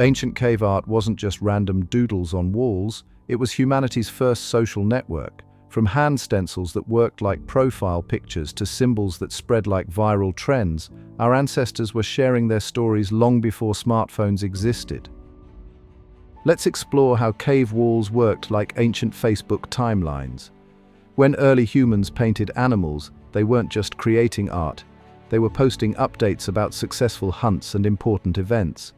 Ancient cave art wasn't just random doodles on walls, it was humanity's first social network. From hand stencils that worked like profile pictures to symbols that spread like viral trends, our ancestors were sharing their stories long before smartphones existed. Let's explore how cave walls worked like ancient Facebook timelines. When early humans painted animals, they weren't just creating art, they were posting updates about successful hunts and important events.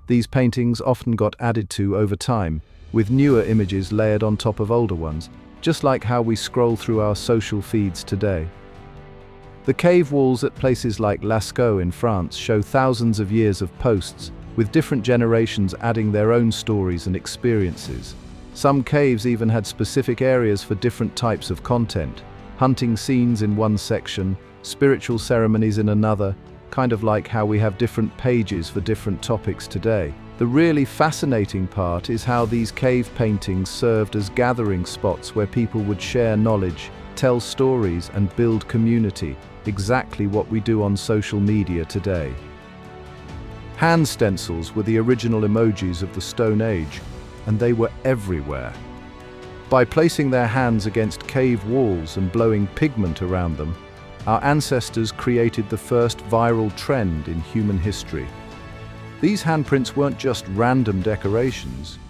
These paintings often got added to over time, with newer images layered on top of older ones, just like how we scroll through our social feeds today. The cave walls at places like Lascaux in France show thousands of years of posts, with different generations adding their own stories and experiences. Some caves even had specific areas for different types of content, hunting scenes in one section, spiritual ceremonies in another, kind of like how we have different pages for different topics today. The really fascinating part is how these cave paintings served as gathering spots where people would share knowledge, tell stories, and build community, exactly what we do on social media today. Hand stencils were the original emojis of the Stone Age, and they were everywhere. By placing their hands against cave walls and blowing pigment around them, our ancestors created the first viral trend in human history. These handprints weren't just random decorations,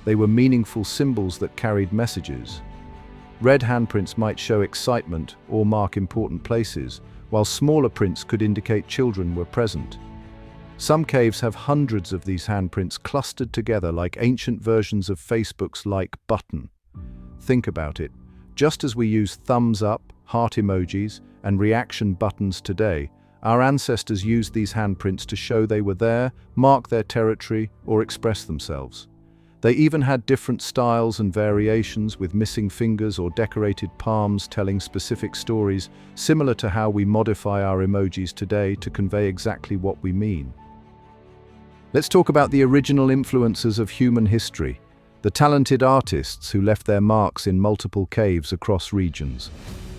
they were meaningful symbols that carried messages. Red handprints might show excitement or mark important places, while smaller prints could indicate children were present. Some caves have hundreds of these handprints clustered together like ancient versions of Facebook's like button. Think about it. Just as we use thumbs up, heart emojis, and reaction buttons today, our ancestors used these handprints to show they were there, mark their territory, or express themselves. They even had different styles and variations, with missing fingers or decorated palms telling specific stories, similar to how we modify our emojis today to convey exactly what we mean. Let's talk about the original influencers of human history, the talented artists who left their marks in multiple caves across regions.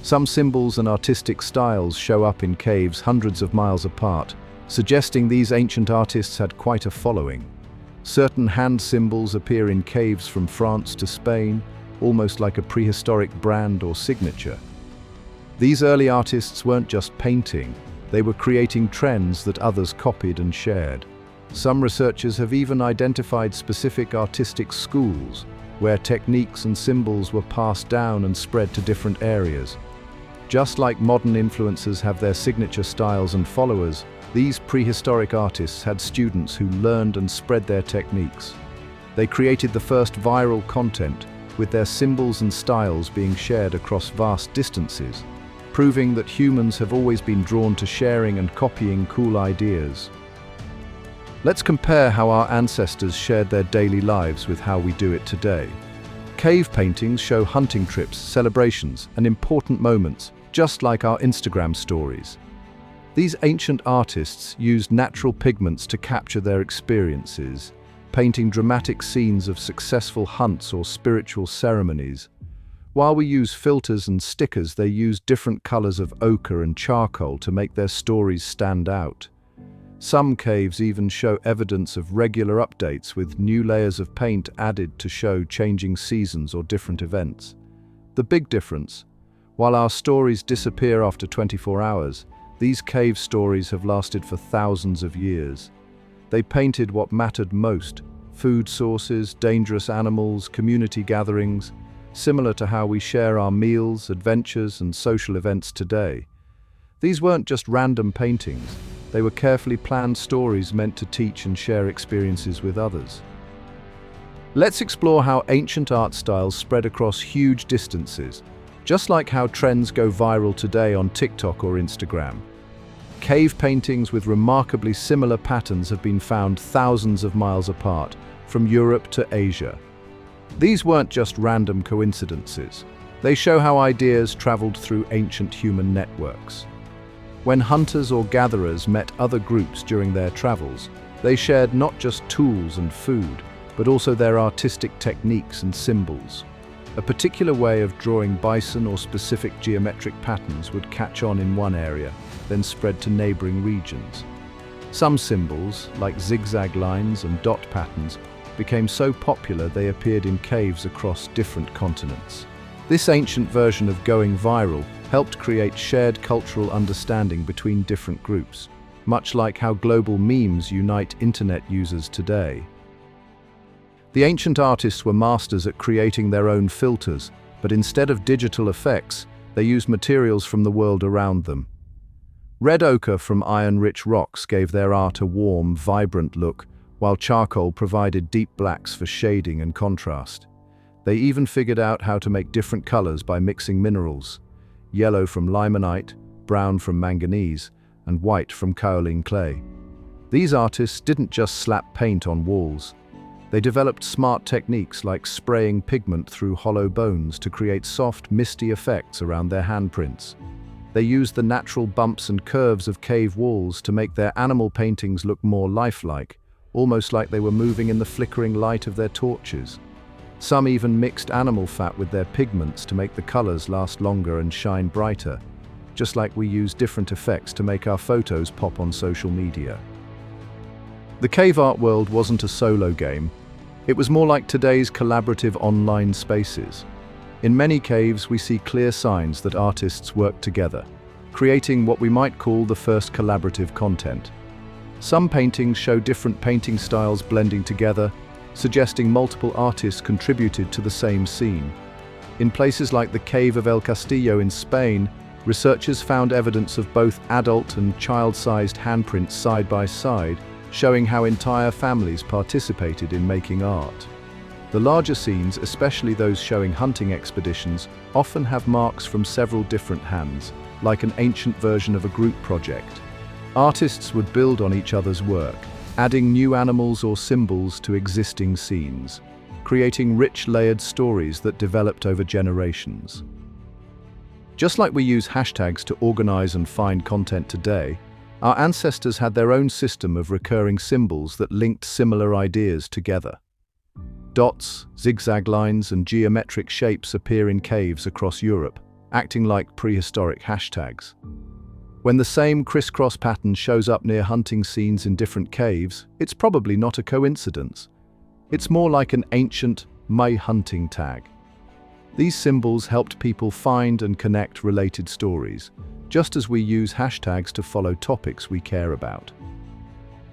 Some symbols and artistic styles show up in caves hundreds of miles apart, suggesting these ancient artists had quite a following. Certain hand symbols appear in caves from France to Spain, almost like a prehistoric brand or signature. These early artists weren't just painting, they were creating trends that others copied and shared. Some researchers have even identified specific artistic schools, where techniques and symbols were passed down and spread to different areas. Just like modern influencers have their signature styles and followers, these prehistoric artists had students who learned and spread their techniques. They created the first viral content, with their symbols and styles being shared across vast distances, proving that humans have always been drawn to sharing and copying cool ideas. Let's compare how our ancestors shared their daily lives with how we do it today. Cave paintings show hunting trips, celebrations, and important moments, just like our Instagram stories. These ancient artists used natural pigments to capture their experiences, painting dramatic scenes of successful hunts or spiritual ceremonies. While we use filters and stickers, they used different colors of ochre and charcoal to make their stories stand out. Some caves even show evidence of regular updates, with new layers of paint added to show changing seasons or different events. The big difference: while our stories disappear after 24 hours, these cave stories have lasted for thousands of years. They painted what mattered most: food sources, dangerous animals, community gatherings, similar to how we share our meals, adventures, and social events today. These weren't just random paintings. They were carefully planned stories meant to teach and share experiences with others. Let's explore how ancient art styles spread across huge distances, just like how trends go viral today on TikTok or Instagram. Cave paintings with remarkably similar patterns have been found thousands of miles apart, from Europe to Asia. These weren't just random coincidences. They show how ideas traveled through ancient human networks. When hunters or gatherers met other groups during their travels, they shared not just tools and food, but also their artistic techniques and symbols. A particular way of drawing bison or specific geometric patterns would catch on in one area, then spread to neighboring regions. Some symbols, like zigzag lines and dot patterns, became so popular they appeared in caves across different continents. This ancient version of going viral helped create shared cultural understanding between different groups, much like how global memes unite internet users today. The ancient artists were masters at creating their own filters, but instead of digital effects, they used materials from the world around them. Red ochre from iron-rich rocks gave their art a warm, vibrant look, while charcoal provided deep blacks for shading and contrast. They even figured out how to make different colors by mixing minerals: yellow from limonite, brown from manganese, and white from kaolin clay. These artists didn't just slap paint on walls. They developed smart techniques like spraying pigment through hollow bones to create soft, misty effects around their handprints. They used the natural bumps and curves of cave walls to make their animal paintings look more lifelike, almost like they were moving in the flickering light of their torches. Some even mixed animal fat with their pigments to make the colors last longer and shine brighter, just like we use different effects to make our photos pop on social media. The cave art world wasn't a solo game. It was more like today's collaborative online spaces. In many caves, we see clear signs that artists work together, creating what we might call the first collaborative content. Some paintings show different painting styles blending together, suggesting multiple artists contributed to the same scene. In places like the Cave of El Castillo in Spain, researchers found evidence of both adult and child-sized handprints side by side, showing how entire families participated in making art. The larger scenes, especially those showing hunting expeditions, often have marks from several different hands, like an ancient version of a group project. Artists would build on each other's work, adding new animals or symbols to existing scenes, creating rich layered stories that developed over generations. Just like we use hashtags to organize and find content today, our ancestors had their own system of recurring symbols that linked similar ideas together. Dots, zigzag lines, and geometric shapes appear in caves across Europe, acting like prehistoric hashtags. When the same crisscross pattern shows up near hunting scenes in different caves, it's probably not a coincidence. It's more like an ancient my hunting tag. These symbols helped people find and connect related stories, just as we use hashtags to follow topics we care about.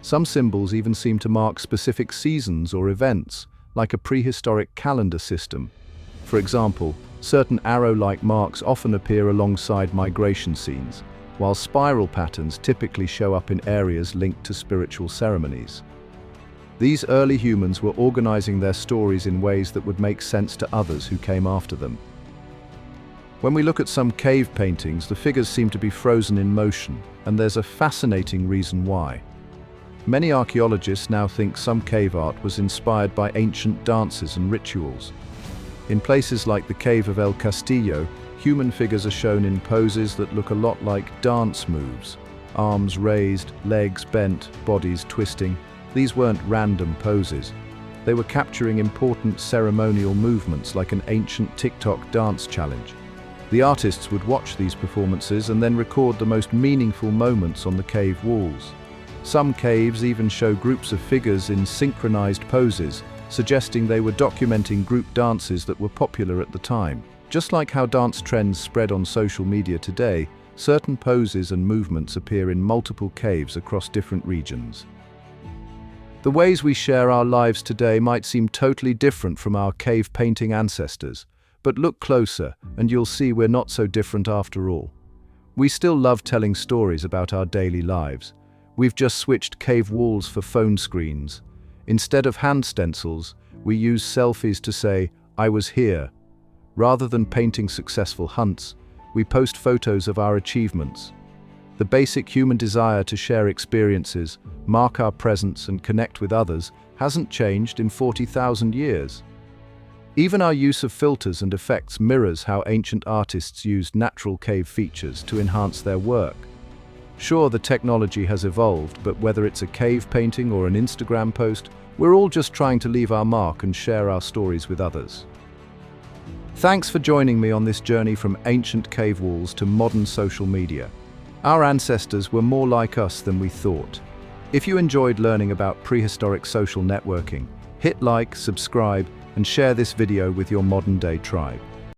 Some symbols even seem to mark specific seasons or events, like a prehistoric calendar system. For example, certain arrow-like marks often appear alongside migration scenes, while spiral patterns typically show up in areas linked to spiritual ceremonies. These early humans were organizing their stories in ways that would make sense to others who came after them. When we look at some cave paintings, the figures seem to be frozen in motion, and there's a fascinating reason why. Many archaeologists now think some cave art was inspired by ancient dances and rituals. In places like the Cave of El Castillo, human figures are shown in poses that look a lot like dance moves. Arms raised, legs bent, bodies twisting. These weren't random poses. They were capturing important ceremonial movements like an ancient TikTok dance challenge. The artists would watch these performances and then record the most meaningful moments on the cave walls. Some caves even show groups of figures in synchronized poses, suggesting they were documenting group dances that were popular at the time. Just like how dance trends spread on social media today, certain poses and movements appear in multiple caves across different regions. The ways we share our lives today might seem totally different from our cave painting ancestors, but look closer and you'll see we're not so different after all. We still love telling stories about our daily lives. We've just switched cave walls for phone screens. Instead of hand stencils, we use selfies to say, "I was here." Rather than painting successful hunts, we post photos of our achievements. The basic human desire to share experiences, mark our presence, and connect with others hasn't changed in 40,000 years. Even our use of filters and effects mirrors how ancient artists used natural cave features to enhance their work. Sure, the technology has evolved, but whether it's a cave painting or an Instagram post, we're all just trying to leave our mark and share our stories with others. Thanks for joining me on this journey from ancient cave walls to modern social media. Our ancestors were more like us than we thought. If you enjoyed learning about prehistoric social networking, hit like, subscribe, and share this video with your modern-day tribe.